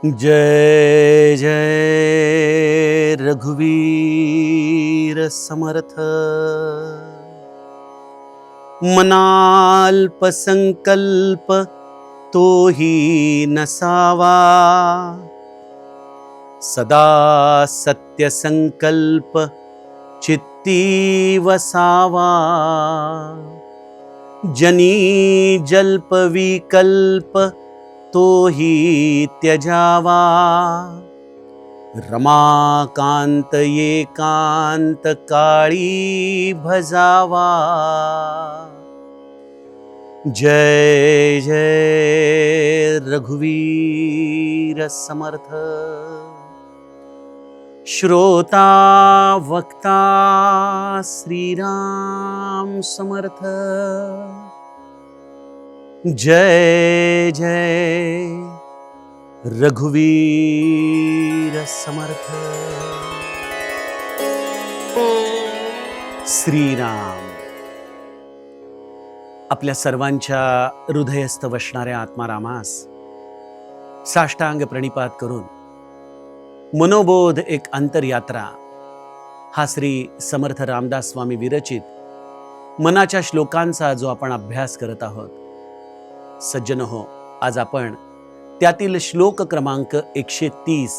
जय जय रघुवीर समर्थ। मनाल्प संकल्प तोही नसावा, सदा सत्य संकल्प चित्ती वसावा। जनी जल्प विकल्प तोही त्यजावा, रमाकांत एकांत काळी भजावा। जय जय रघुवीर समर्थ। श्रोता वक्ता श्रीराम समर्थ। जय जय रघुवीर समर्थ। श्रीराम आपल्या सर्वांच्या हृदयस्थ वसणाऱ्या आत्मारामास साष्टांग प्रणिपात करून मनोबोध एक अंतरयात्रा हा श्री समर्थ रामदास स्वामी विरचित मनाच्या श्लोकांचा जो आपण अभ्यास करत आहोत, सज्जन हो, आज आपण त्यातील श्लोक क्रमांक 130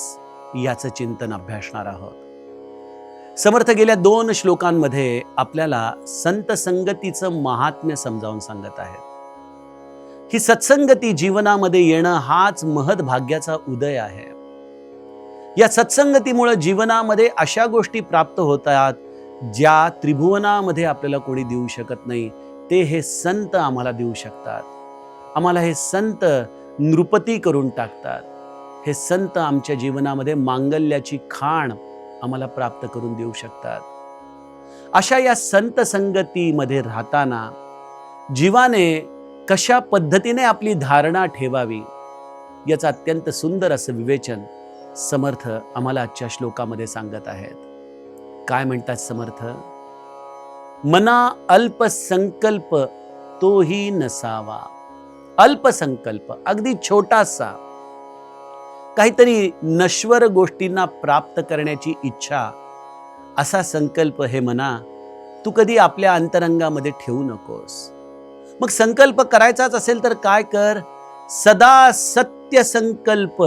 याचं चिंतन अभ्यासणार आहोत। समर्थ गेल्या 2 श्लोकांमध्ये आपल्याला संत संगतीचं महात्म्य समजावून सांगत आहेत। ही सत्संगती जीवनामध्ये येणं हाच महत् भाग्याचा उदय आहे। या सत्संगतीमुळे जीवनामध्ये अशा गोष्टी प्राप्त होतात ज्या त्रिभुवनामध्ये आपल्याला कोणी देऊ शकत नाही, ते हे संत आम्हाला देऊ शकतात। आम्हाला हे संत नृपती करून टाकतात। हे संत आमच्या जीवनामध्ये मांगल्याची खाण आम्हाला प्राप्त करून देऊ शकतात। अशा या संत संगतीमध्ये राहताना जीवाने कशा पद्धतीने आपली धारणा ठेवावी याचं अत्यंत सुंदर असं विवेचन समर्थ आम्हाला आजच्या श्लोकामध्ये सांगत आहेत। काय म्हणतात समर्थ? मना अल्प संकल्प तोही नसावा। अल्पसंकल्प, अगदी छोटासा, काहीतरी नश्वर गोष्टींना प्राप्त करण्याची इच्छा, असा संकल्प हे मना तू कधी आपल्या अंतरंगामध्ये ठेवू नकोस। मग संकल्प करायचाच असेल तर काय कर? सदा सत्य संकल्प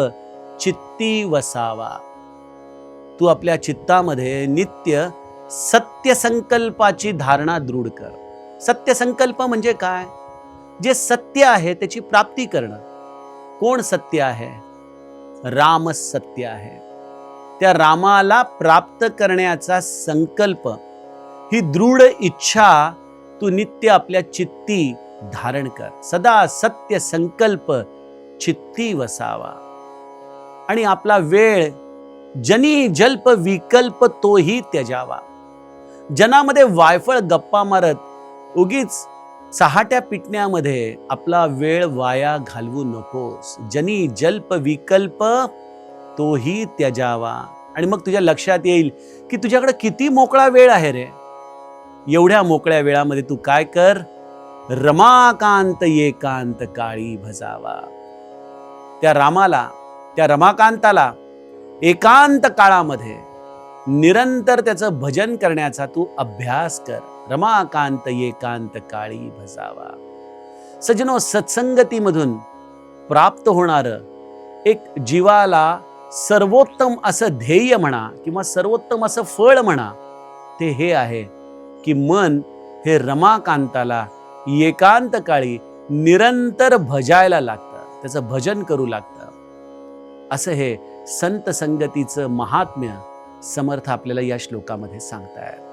चित्ती वसावा। तू आपल्या चित्तामध्ये नित्य सत्य संकल्पाची धारणा दृढ कर। सत्य संकल्प म्हणजे काय? जे सत्य आहे त्याची प्राप्ती करणं। कोण सत्य आहे? राम सत्य आहे। त्या रामाला प्राप्त करण्याचा संकल्प, ही दृढ इच्छा तू नित्य आपल्या चित्ती धारण कर। सदा सत्य संकल्प चित्ती वसावा। आणि आपला वेळ जनी जल्प विकल्प तोही त्यजावा। जनामध्ये वायफळ गप्पा मारत उगीच चहाट्या पिटण्यामध्ये आपला वेळ वाया घालवू नकोस। जनी जल्प विकल्प तोही त्यजावा। आणि मग तुझ्या लक्षात येईल की तुझ्याकडे किती मोकळा वेळ आहे रे। एवढ्या मोकळ्या वेळामध्ये तू काय कर? रमाकांत एकांत काळी भजावा। त्या रामाला, त्या रमाकांताला एकांत काळामध्ये निरंतर त्याचं भजन करण्याचा तू अभ्यास कर। रमाकांत एकांत काळी भजावा। सज्जनो, सत्संगतीमधून प्राप्त होणारं एक जीवाला सर्वोत्तम असं ध्येय म्हणा किंवा सर्वोत्तम असं फळ म्हणा, ते हे आहे की मन हे रमाकांताला एकांत काळी निरंतर भजायला लागतं, त्याचं भजन करू लागतं। असं हे संत संगतीचं महात्म्य समर्थ आपल्याला या श्लोकामध्ये सांगतायत।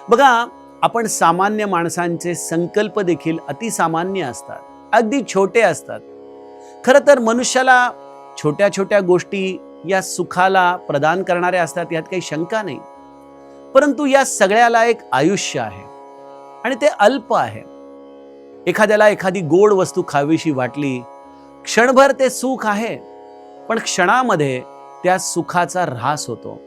बघा, आपण सामान्य माणसांचे संकल्प देखील अतिसामान्य असतात, अगदी छोटे असतात। खरं तर मनुष्याला छोट्या छोट्या गोष्टी या सुखाला प्रदान करणाऱ्या असतात, यात काही शंका नाही। परंतु या सगळ्याला एक आयुष्य आहे आणि ते अल्प आहे। एखाद्याला एखादी गोड वस्तू खावीशी वाटली, क्षणभर ते सुख आहे, पण क्षणामध्ये त्या सुखाचा ऱ्हास होतो।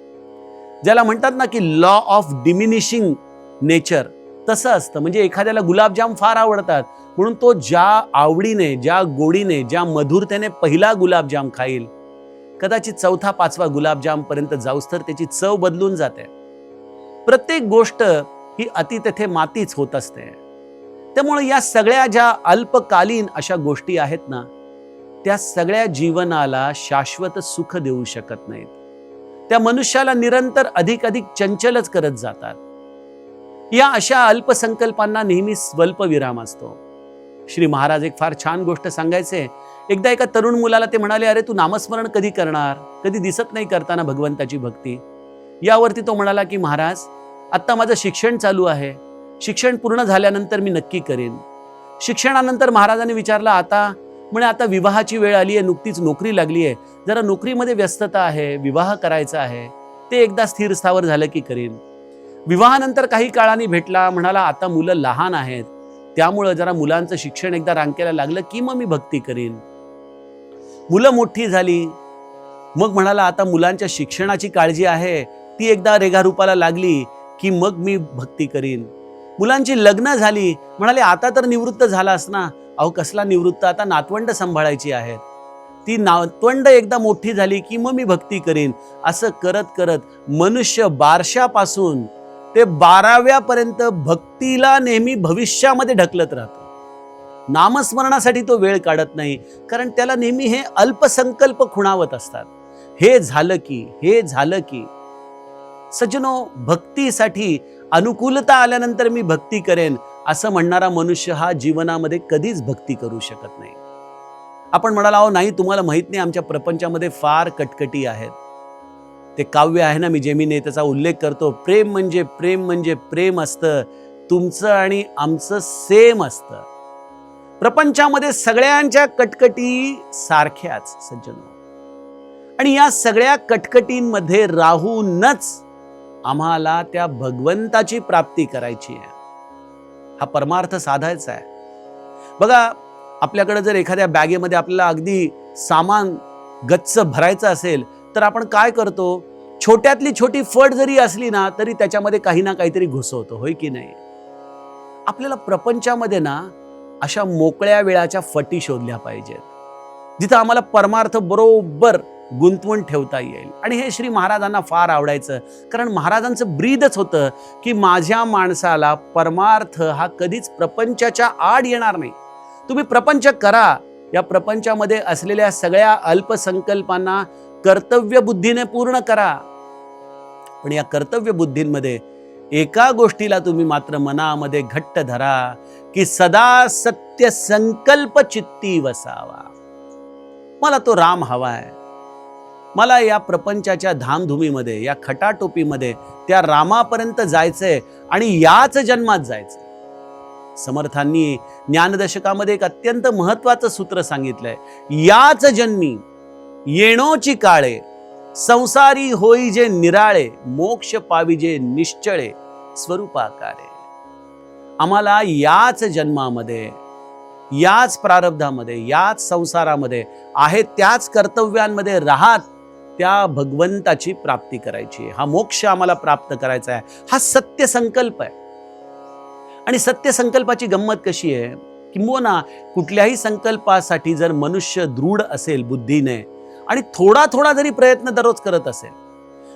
ज्याला म्हणतात ना की लॉ ऑफ डिमिनिशिंग नेचर, तसं असतं। म्हणजे एखाद्याला गुलाबजाम फार आवडतात, म्हणून तो ज्या आवडीने, ज्या गोडीने, ज्या मधुरतेने पहिला गुलाबजाम खाईल, कदाचित चौथा पाचवा गुलाबजाम पर्यंत जाऊस तर त्याची चव बदलून जाते. प्रत्येक गोष्ट ही अति तेथे मातीच होत असते. त्यामुळे या सगळ्या ज्या अल्पकालीन अशा गोष्टी आहेत ना, त्या सगळ्या जीवनाला शाश्वत सुख देऊ शकत नाहीत. त्या मनुष्याला निरंतर अधिक चंचलच करत जातात. या अशा अल्पसंकल्पांना नेहमी स्वल्पविराम असतो. श्री महाराज एक फार छान गोष्ट सांगायचे. एकदा एका तरुण मुलाला ते म्हणाले, अरे तू नामस्मरण कधी करणार? कधी दिसत नाही करताना भगवंताची भक्ती. यावरती तो म्हणाला की महाराज, आत्ता माझं शिक्षण चालू आहे, शिक्षण पूर्ण झाल्यानंतर मी नक्की करेन. शिक्षणानंतर महाराजांनी विचारलं, आता म्हणे आता विवाहाची वेळ आली आहे, नुकतीच नोकरी लागली आहे, जरा नोकरीमध्ये व्यस्तता आहे, विवाह करायचा आहे, ते एकदा स्थिर स्थावर झालं की करीन. विवाहानंतर काही काळाने भेटला, म्हणाला आता मुलं लहान आहेत, त्यामुळं जरा मुलांचं शिक्षण एकदा रांकेला लागलं की मग मी भक्ती करीन. मुलं मोठी झाली, मग म्हणाला आता मुलांच्या शिक्षणाची काळजी आहे, ती एकदा रेगारूपाला लागली की मग मी भक्ती करीन. मुलांची लग्न झाली, म्हणाले आता तर निवृत्त झालास ना. अहो कसला निवृत्त, आता नातवंड सांभाळायची आहेत, ती नातवंड एकदा मोठी झाली की मग मी भक्ती करीन. असं करत करत मनुष्य 12 ते 12व्यापर्यंत भक्तीला नेहमी भविष्यामध्ये ढकलत राहतो. नामस्मरणासाठी तो वेळ काढत नाही, कारण त्याला नेहमी हे अल्पसंकल्प खुणावत असतात. हे झालं की. सज्जनो, भक्तीसाठी अनुकूलता आल्यानंतर मी भक्ती करेन असं म्हणणारा मनुष्य हा जीवनामध्ये कधीच भक्ती करू शकत नाही. आपण म्हणाला, अहो नाही, तुम्हाला माहित नाही, आमच्या प्रपंचामध्ये फार कटकटी आहेत. ते काव्य आहे ना, मी जेमिनी त्याचा उल्लेख करतो. प्रेम म्हणजे प्रेम असतं, तुमचं आणि आमचं सेम असतं. प्रपंचामध्ये सगळ्यांच्या कटकटी सारख्याच सज्जनो, आणि या सगळ्या कटकटींमध्ये राहूनच आम्हाला त्या भगवंताची प्राप्ती करायची आहे. हा परमार्थ साधायचा आहे. बघा, आपल्याकडे जर एखाद्या बॅगेमध्ये आपल्याला अगदी सामान गच्च भरायचं असेल तर आपण काय करतो? छोट्यातली छोटी फट जरी असली ना तरी त्याच्यामध्ये काही ना काहीतरी घुसवतो, होय की नाही? आपल्याला प्रपंचामध्ये ना अशा मोकळ्या वेळाच्या फटी शोधल्या पाहिजेत, जिथं आम्हाला परमार्थ बरोबर गुंतवून ठेवता येईल. आणि हे श्री महाराजांना फार आवडायचं, कारण महाराजांचं ब्रीदच होतं की माझ्या माणसाला परमार्थ हा कधीच प्रपंचाच्या आड येणार नाही. तुम्ही प्रपंच करा, या प्रपंचामध्ये असलेल्या सगळ्या अल्पसंकल्पांना कर्तव्य बुद्धीने पूर्ण करा. पण या कर्तव्य बुद्धींमध्ये एका गोष्टीला तुम्ही मात्र मनामध्ये घट्ट धरा की सदा सत्य संकल्प चित्ती वसावा. मला तो राम हवाय, मला या प्रपंचाच्या धामधुमीमध्ये, या खटाटोपीमध्ये त्या रामापर्यंत जायचंय आणि याच जन्मात जायचंय. समर्थांनी ज्ञानदशकामध्ये एक अत्यंत महत्वाचं सूत्र सांगितलंय, याच जन्मी येणोची काळे, संसारी होई जे निराळे, मोक्ष पाविजे निश्चळे स्वरूपाकारे. आम्हाला याच जन्मामध्ये, याच प्रारब्धामध्ये, याच संसारामध्ये आहे त्याच कर्तव्यांमध्ये राहत त्या भगवंताची प्राप्ती करायची आहे. हा मोक्ष आम्हाला प्राप्त करायचा आहे. हा सत्य संकल्प आहे. आणि सत्य संकल्पाची गंमत कशी आहे? किंबहुना कुठल्याही संकल्पासाठी जर मनुष्य दृढ असेल बुद्धीने आणि थोडा थोडा जरी प्रयत्न दररोज करत असेल.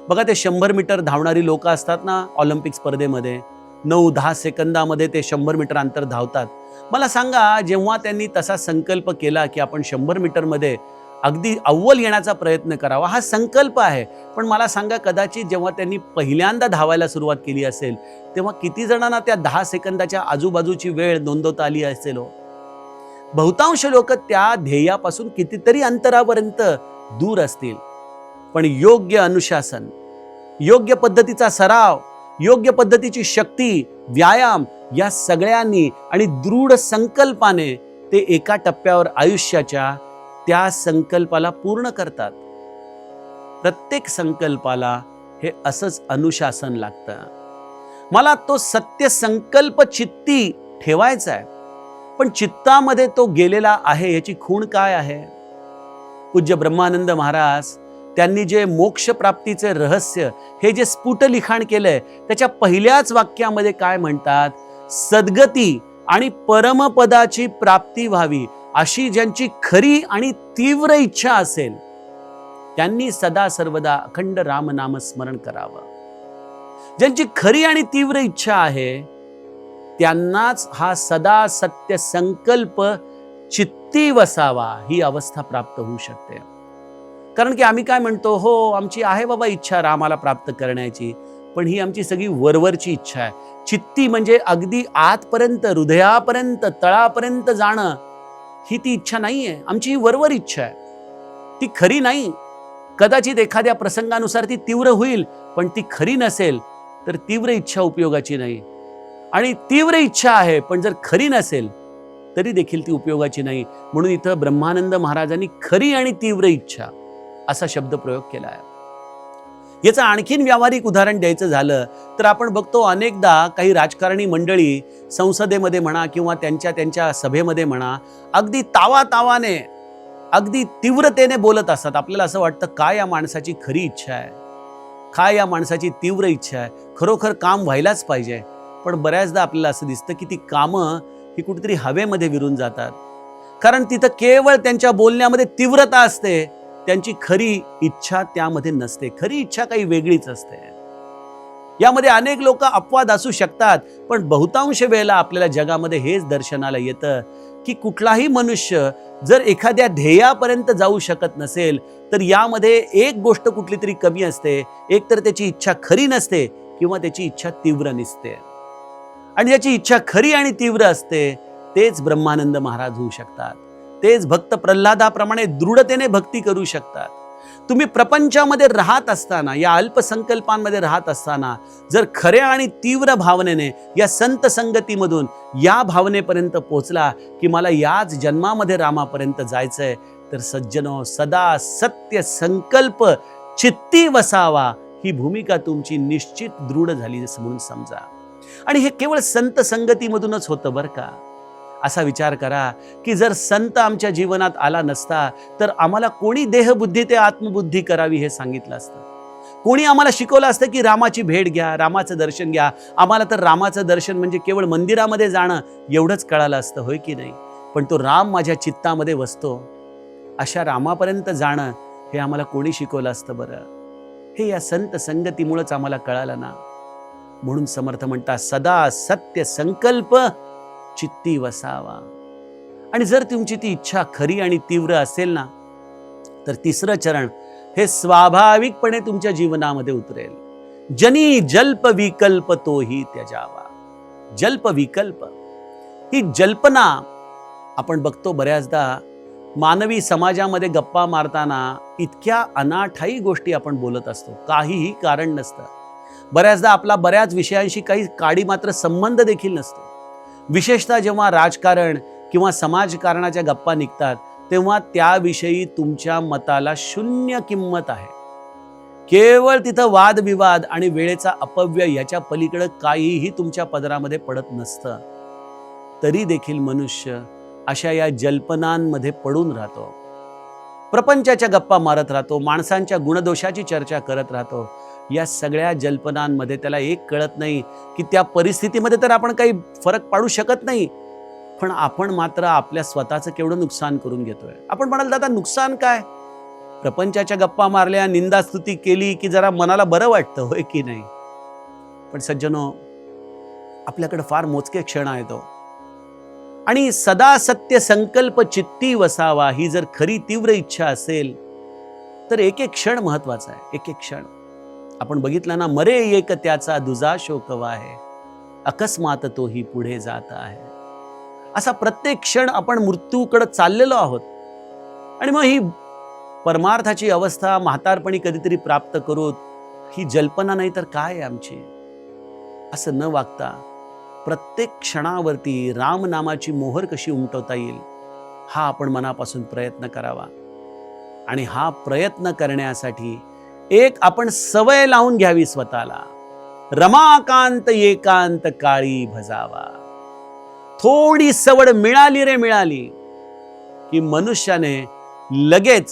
बघा, ते 100 मीटर धावणारी लोक असतात ना ऑलिम्पिक स्पर्धेमध्ये, 9-10 सेकंदामध्ये ते 100 मीटर अंतर धावतात. मला सांगा, जेव्हा त्यांनी तसा संकल्प केला की आपण 100 मीटरमध्ये अगदी अव्वल येण्याचा प्रयत्न करावा, हा संकल्प आहे. पण मला सांगा, कदाचित जेव्हा त्यांनी पहिल्यांदा धावायला सुरुवात केली असेल तेव्हा किती जणांना त्या 10 सेकंदाच्या आजूबाजूची वेळ नोंदवता आली असेल हो? बहुतांश लोक त्या ध्येयापासून कितीतरी अंतरापर्यंत दूर असतील. पण योग्य अनुशासन, योग्य पद्धतीचा सराव, योग्य पद्धतीची शक्ती, व्यायाम या सगळ्यांनी आणि दृढ संकल्पाने ते एका टप्प्यावर आयुष्याच्या त्या संकल्पाला पूर्ण करतात. प्रत्येक संकल्पाला हे असंच अनुशासन लागतं. मला तो सत्य संकल्प चित्ती ठेवायचा आहे, पण चित्तामध्ये तो गेलेला आहे याची खूण काय आहे? पूज्य ब्रह्मानंद महाराज त्यांनी जे मोक्ष प्राप्तीचे रहस्य हे जे स्फुट लिखाण केलंय त्याच्या पहिल्याच वाक्यामध्ये काय म्हणतात? सद्गती आणि परमपदाची प्राप्ती व्हावी अशी ज्यांची खरी आणि तीव्र इच्छा असेल त्यांनी सदा सर्वदा अखंड राम नाम स्मरण करावं. ज्यांची खरी आणि तीव्र इच्छा आहे त्यांनाच हा सदा सत्य संकल्प चित्ती वसावा ही अवस्था प्राप्त होऊ शकते. कारण की आम्ही काय म्हणतो, हो आमची आहे बाबा इच्छा रामाला प्राप्त करण्याची, पण ही आमची सगळी वरवरची इच्छा आहे. चित्ती म्हणजे अगदी आतपर्यंत, हृदयापर्यंत, तळापर्यंत जाणं, ही ती इच्छा नाहीये. आमची ही वरवर इच्छा आहे, ती खरी नाही. कदाचित एखाद्या प्रसंगानुसार ती तीव्र होईल, पण ती खरी नसेल तर तीव्र इच्छा उपयोगाची नाही. आणि तीव्र इच्छा आहे पण जर खरी नसेल तरी देखील ती उपयोगाची नाही. म्हणून इथं ब्रह्मानंद महाराजांनी खरी आणि तीव्र इच्छा असा शब्द प्रयोग केला आहे. याचं आणखीन व्यावहारिक उदाहरण द्यायचं झालं तर आपण बघतो अनेकदा काही राजकारणी मंडळी संसदेमध्ये म्हणा किंवा त्यांच्या सभेमध्ये म्हणा अगदी तावातावाने, अगदी तीव्रतेने बोलत असतात. आपल्याला असं वाटतं काय या माणसाची खरी इच्छा आहे, काय या माणसाची तीव्र इच्छा आहे, खरोखर काम व्हायलाच पाहिजे. पण बऱ्याचदा आपल्याला असं दिसतं की ती कामं ही कुठेतरी हवेमध्ये विरून जातात. कारण तिथं केवळ त्यांच्या बोलण्यामध्ये तीव्रता असते, त्यांची खरी इच्छा त्यामध्ये नसते. खरी इच्छा काही वेगळीच असते. यामध्ये अनेक लोक अपवाद असू शकतात, पण बहुतांश वेळेला आपल्याला जगामध्ये हेच दर्शनाला येतं की कुठलाही मनुष्य जर एखाद्या ध्येयापर्यंत जाऊ शकत नसेल तर यामध्ये एक गोष्ट कुठली तरी कमी असते. एक तर त्याची इच्छा खरी नसते किंवा त्याची इच्छा तीव्र नसते. आणि ज्याची इच्छा खरी आणि तीव्र असते तेच ब्रह्मानंद महाराज होऊ शकतात. तेच भक्त प्रल्हादाप्रमाणे दृढतेने भक्ती करू शकतात. तुम्ही प्रपंचामध्ये राहत असताना, या अल्पसंकल्पांमध्ये राहत असताना जर खऱ्या आणि तीव्र भावनेने या संत संगतीमधून या भावनेपर्यंत पोहोचला की मला याच जन्मामध्ये रामापर्यंत जायचंय, तर सज्जनो सदा सत्य संकल्प चित्ती वसावा ही भूमिका तुमची निश्चित दृढ झाली म्हणून समजा. आणि हे केवळ संत संगतीमधूनच होतं बरं का. असा विचार करा की जर संत आमच्या जीवनात आला नसता तर आम्हाला कोणी देहबुद्धी ते आत्मबुद्धी करावी हे सांगितलं असतं. कोणी आम्हाला शिकवलं असतं की रामाची भेट घ्या, रामाचं दर्शन घ्या. आम्हाला तर रामाचं दर्शन म्हणजे केवळ मंदिरामध्ये जाणं एवढंच कळालं असतं, होय की नाही. पण तो राम माझ्या चित्तामध्ये वसतो, अशा रामापर्यंत जाणं हे आम्हाला कोणी शिकवलं असतं बरं. हे या संत संगतीमुळेच आम्हाला कळालं ना. म्हणून समर्थ म्हणतात सदा सत्य संकल्प चित्ती वसावा. आणि जर तुमची ती इच्छा खरी आणि तीव्र असेल ना तर तिसरं चरण हे स्वाभाविकपणे तुमच्या जीवनामध्ये उतरेल. जनी जल्प विकल्प तोही त्याजावा. जल्प विकल्प ही जल्पना आपण बघतो बऱ्याचदा मानवी समाजामध्ये गप्पा मारताना इतक्या अनाठाई गोष्टी आपण बोलत असतो, काहीही कारण नसतं. बऱ्याचदा आपला बऱ्याच विषयांशी काही काडी मात्र संबंध देखील नसतो. विशेषतः जेव्हा राजकारण किंवा समाजकारणाच्या गप्पा निघतात तेव्हा त्याविषयी तुमच्या मताला शून्य किंमत आहे. केवळ तिथं वादविवाद आणि वेळेचा अपव्यय याच्या पलीकडे काहीही तुमच्या पदरामध्ये पडत नसतं. तरी देखील मनुष्य अशा या जल्पनांमध्ये पडून राहतो, प्रपंचाच्या गप्पा मारत राहतो, माणसांच्या गुणदोषाची चर्चा करत राहतो. या सगळ्या जल्पनांमध्ये त्याला एक कळत नाही की त्या परिस्थितीमध्ये तर आपण काही फरक पाडू शकत नाही, पण आपण मात्र आपल्या स्वतःचं केवढं नुकसान करून घेतोय. आपण म्हणाल दादा नुकसान काय, प्रपंचाच्या गप्पा मारल्या, निंदास्तुती केली की जरा मनाला बरं वाटतं, होय की नाही. पण सज्जनो आपल्याकडे फार मोजके क्षण आहेत आणि सदा सत्य संकल्प चित्ती वसावा ही जर खरी तीव्र इच्छा असेल तर एक एक क्षण महत्वाचा आहे. एक एक क्षण आपण बघितला ना, मरे एक त्याचा दुजा शोकवा आहे, अकस्मात तोही पुढे जात आहे. असा प्रत्येक क्षण आपण मृत्यूकडे चाललेलो आहोत. आणि मग ही परमार्थाची अवस्था म्हातारपणी कधीतरी प्राप्त करू ही जल्पना नाही तर काय आहे आमची. असं न वागता प्रत्येक क्षणावरती रामनामाची मोहर कशी उमटवता येईल हा आपण मनापासून प्रयत्न करावा. आणि हा प्रयत्न करण्यासाठी एक आपण सवय लावून घ्यावी स्वतःला. रमाकांत एकांत काळी भजावा. थोडी सवड मिळाली रे मिळाली की मनुष्याने लगेच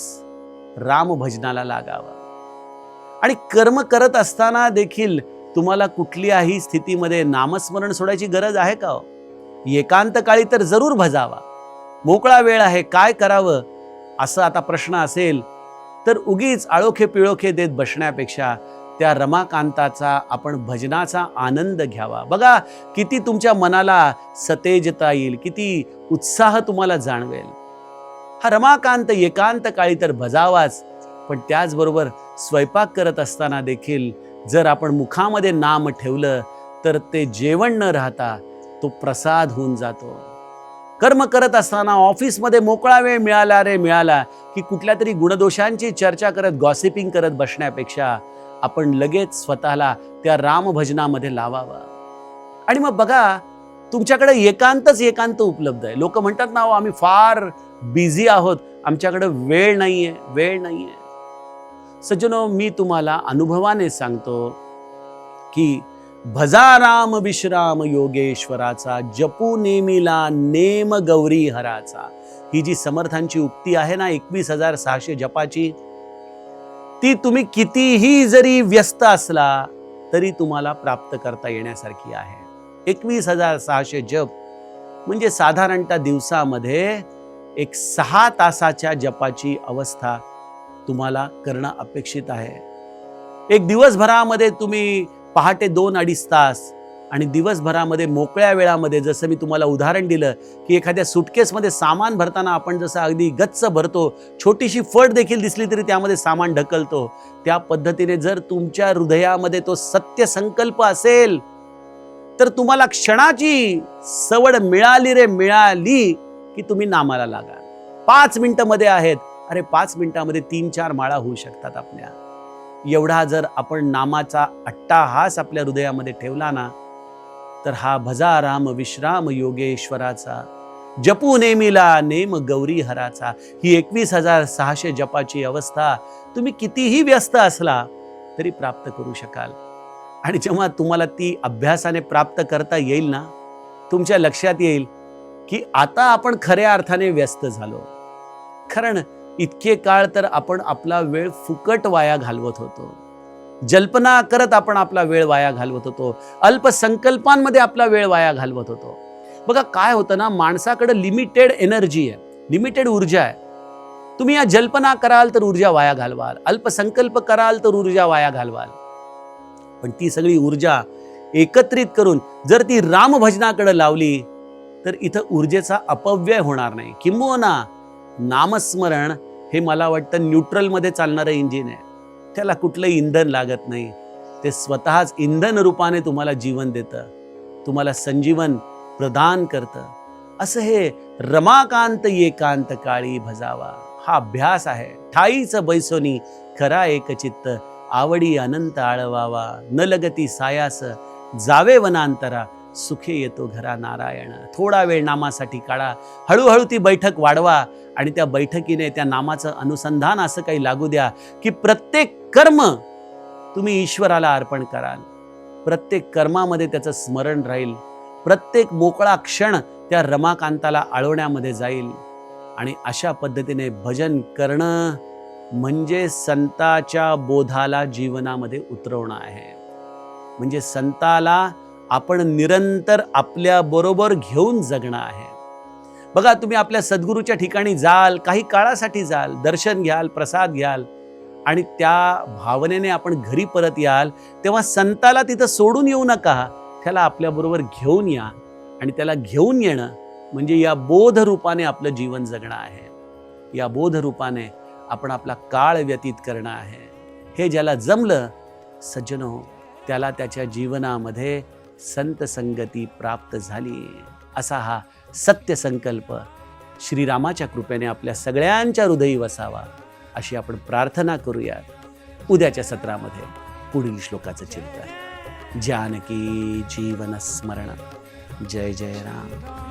राम भजनाला लागावं. आणि कर्म करत असताना देखील तुम्हाला कुठल्याही स्थितीमध्ये नामस्मरण सोडायची गरज आहे का? एकांत काळी तर जरूर भजावा. मोकळा वेळ आहे, काय करावं असं आता प्रश्न असेल तर उगीच आळोखे पिळोखे देत बसण्यापेक्षा त्या रमाकांताचा आपण भजनाचा आनंद घ्यावा. बघा किती तुमच्या मनाला सतेजता येईल, किती उत्साह तुम्हाला जाणवेल. हा रमाकांत एकांत काळी तर भजावाच, पण त्याचबरोबर स्वयंपाक करत असताना देखील जर आपण मुखामध्ये नाम ठेवलं तर ते जेवण न राहता तो प्रसाद होऊन जातो. कर्म करत असताना ऑफिसमध्ये मोकळा वेळ मिळाला की कुठल्या तरी गुणदोषांची चर्चा करत गॉसिपिंग करत बसण्यापेक्षा आपण लगेच स्वतःला त्या रामभजनामध्ये लावावं. आणि मग बघा तुमच्याकडे एकांत उपलब्ध आहे. लोक म्हणतात ना, आम्ही फार बिझी आहोत, आमच्याकडे वेळ नाहीये. सज्जनो, मी तुम्हाला अनुभवाने सांगतो की भजा राम विश्राम योगेश्वराचा, जपू नेमिला नेम गौरी हराचा, ही जी समर्थांची उक्ती आहे ना 21,600 जपाची, ती तुम्ही कितीही जरी व्यस्त असला तरी तुम्हाला प्राप्त करता येण्यासारखी आहे. 21,600 जप म्हणजे साधारणतः दिवसामध्ये एक 6 तासाच्या जपाची अवस्था तुम्हाला करणं अपेक्षित आहे. एक दिवसभरामध्ये तुम्ही पहाटे 2-2.5 तास आणि दिवसभरामध्ये मोकळ्या वेळामध्ये, जसं मी तुम्हाला उदाहरण दिलं की एखाद्या सुटकेसमध्ये सामान भरताना आपण जसं अगदी गच्च भरतो, छोटीशी फट देखील दिसली तरी त्यामध्ये सामान ढकलतो, त्या पद्धतीने जर तुमच्या हृदयामध्ये तो सत्य संकल्प असेल तर तुम्हाला क्षणाची सवड मिळाली की तुम्ही नामाला लागा. 5 मिनिटं मध्ये आहेत, अरे 5 मिनिटामध्ये 3-4 माळा होऊ शकतात आपल्या. एवढा जर आपण नामाचा अट्टाहास आपल्या हृदयामध्ये ठेवला ना, तर हा भजा राम विश्राम योगेश्वराचा, जपू नेमिला नेम गौरी हराचा, ही 21,600 जपाची अवस्था तुम्ही कितीही व्यस्त असला तरी प्राप्त करू शकाल. आणि जेव्हा तुम्हाला ती अभ्यासाने प्राप्त करता येईल ना, तुमच्या लक्षात येईल की आता आपण खऱ्या अर्थाने व्यस्त झालो. कारण इतके काळ तर आपण आपला वेळ फुकट वाया घालवत होतो, जल्पना करत आपण आपला वेळ वाया घालवत होतो, अल्पसंकल्पांमध्ये आपला वेळ वाया घालवत होतो. बघा काय होतं ना, माणसाकडे लिमिटेड एनर्जी आहे, लिमिटेड ऊर्जा आहे. तुम्ही या जल्पना कराल तर ऊर्जा वाया घालवाल, अल्पसंकल्प कराल तर ऊर्जा वाया घालवाल. पण ती सगळी ऊर्जा एकत्रित करून जर ती रामभजनाकडे लावली तर इथं ऊर्जेचा अपव्यय होणार नाही. किंबहुना नामस्मरण हे मला वाटतं न्यूट्रलमध्ये चालणारं इंजिन आहे. त्याला कुठलंही इंधन लागत नाही, ते स्वतःच इंधन रूपाने तुम्हाला जीवन देतं, तुम्हाला संजीवन प्रदान करतं. असं हे रमाकांत एकांत काळी भजावा हा अभ्यास आहे. ठाईच बैसोनी खरा एक चित्त, आवडी अनंत आळवावा, न लगती सायास जावे वनांतरा, सुखे येतो घरा नारायण. थोडा वेळ नामासाठी काढा, हळूहळू ती बैठक वाढवा आणि त्या बैठकीने त्या नामाचं अनुसंधान असं काही लागू द्या की प्रत्येक कर्म तुम्ही ईश्वराला अर्पण कराल, प्रत्येक कर्मामध्ये त्याचं स्मरण राहील, प्रत्येक मोकळा क्षण त्या रमाकांताला आळवण्यामध्ये जाईल. आणि अशा पद्धतीने भजन करणं म्हणजे संताच्या बोधाला जीवनामध्ये उतरवणं आहे. म्हणजे संताला आपण निरंतर आपल्या बरोबर घेऊन जगणं आहे. बघा तुम्ही आपल्या सद्गुरूच्या ठिकाणी जाल, काही काळासाठी जाल, दर्शन घ्याल, प्रसाद घ्याल आणि त्या भावनेने आपण घरी परत याल, तेव्हा संताला तिथं सोडून येऊ नका, त्याला आपल्या बरोबर घेऊन या. आणि त्याला घेऊन येणं म्हणजे या बोध रूपाने आपलं जीवन जगणं आहे, या बोध रूपाने आपण आपला काळ व्यतीत करणं आहे. हे ज्याला जमलं सज्जनो, त्याला त्याच्या जीवनामध्ये संत संगती प्राप्त झाली. असा हा सत्य संकल्प श्रीरामाच्या कृपेने आपल्या सगळ्यांच्या हृदयी वसावा अशी आपण प्रार्थना करूयात. उद्याच्या सत्रामध्ये पुढील श्लोकाचं चिंतन. जानकी जीवन स्मरण. जय जय राम.